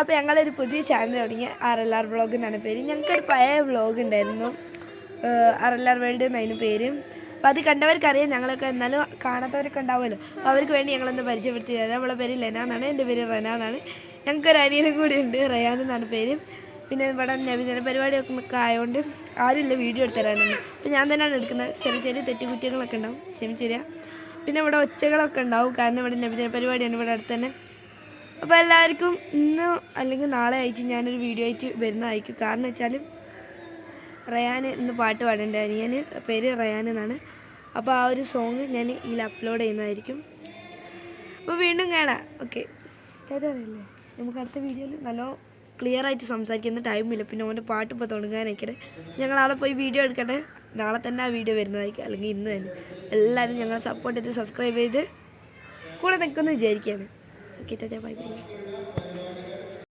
അപ്പോൾ ഞങ്ങളൊരു പുതിയ ചാനൽ തുടങ്ങി RLR വ്ളോഗ് എന്നാണ് പേര്. ഞങ്ങൾക്കൊരു പഴയ വ്ളോഗ് ഉണ്ടായിരുന്നു, RLR വേൾഡ് എന്നതിന് പേര്. അപ്പോൾ അത് കണ്ടവർക്കറിയാം, ഞങ്ങളൊക്കെ എന്നാലും കാണാത്തവരൊക്കെ ഉണ്ടാവുമല്ലോ. അപ്പോൾ അവർക്ക് വേണ്ടി ഞങ്ങളൊന്ന് പരിചയപ്പെടുത്തി തരാം. അവളുടെ പേര് ലെന എന്നാണ്, എൻ്റെ പേര് റെന എന്നാണ്. ഞങ്ങൾക്കൊരു അനിയനും കൂടി ഉണ്ട്, റയാൻ എന്നാണ് പേര്. പിന്നെ ഇവിടെ നബിദിന പരിപാടിയൊക്കെ ആയതുകൊണ്ട് ആരുമില്ല വീഡിയോ എടുത്ത് തരാനൊന്നും. അപ്പോൾ ഞാൻ തന്നെയാണ് എടുക്കുന്നത്. ചെറിയ ചെറിയ തെറ്റുകുറ്റങ്ങളൊക്കെ ഉണ്ടാവും, ക്ഷമിച്ചില്ല. പിന്നെ ഇവിടെ ഒച്ചകളൊക്കെ ഉണ്ടാവും, കാരണം ഇവിടെ നബിദിന പരിപാടിയാണ് ഇവിടെ അടുത്ത് തന്നെ. അപ്പോൾ എല്ലാവർക്കും ഇന്ന് അല്ലെങ്കിൽ നാളെ അയച്ച് ഞാനൊരു വീഡിയോ ആയിട്ട് വരുന്നതായിരിക്കും. കാരണം വെച്ചാൽ റയാൻ ഇന്ന് പാട്ട് പാടേണ്ട അനിയൻ, പേര് റയാൻ എന്നാണ്. അപ്പോൾ ആ ഒരു സോങ് ഞാൻ ഇതിൽ അപ്ലോഡ് ചെയ്യുന്നതായിരിക്കും. അപ്പോൾ വീണ്ടും കാണാം. ഓക്കെ, കേട്ടറിയില്ലേ? നമുക്ക് അടുത്ത വീഡിയോയിൽ നല്ല ക്ലിയർ ആയിട്ട് സംസാരിക്കുന്ന ടൈമില്ല. പിന്നെ അവൻ്റെ പാട്ട് ഇപ്പോൾ തുടങ്ങാനയക്കട്ടെ. ഞങ്ങൾ നാളെ പോയി വീഡിയോ എടുക്കട്ടെ. നാളെ തന്നെ ആ വീഡിയോ വരുന്നതായിരിക്കും, അല്ലെങ്കിൽ ഇന്ന് തന്നെ. എല്ലാവരും ഞങ്ങളെ സപ്പോർട്ട് ചെയ്ത് സബ്സ്ക്രൈബ് ചെയ്ത് കൂടെ നിൽക്കുമെന്ന് വിചാരിക്കുകയാണ്. Okay, Tata, bye bye.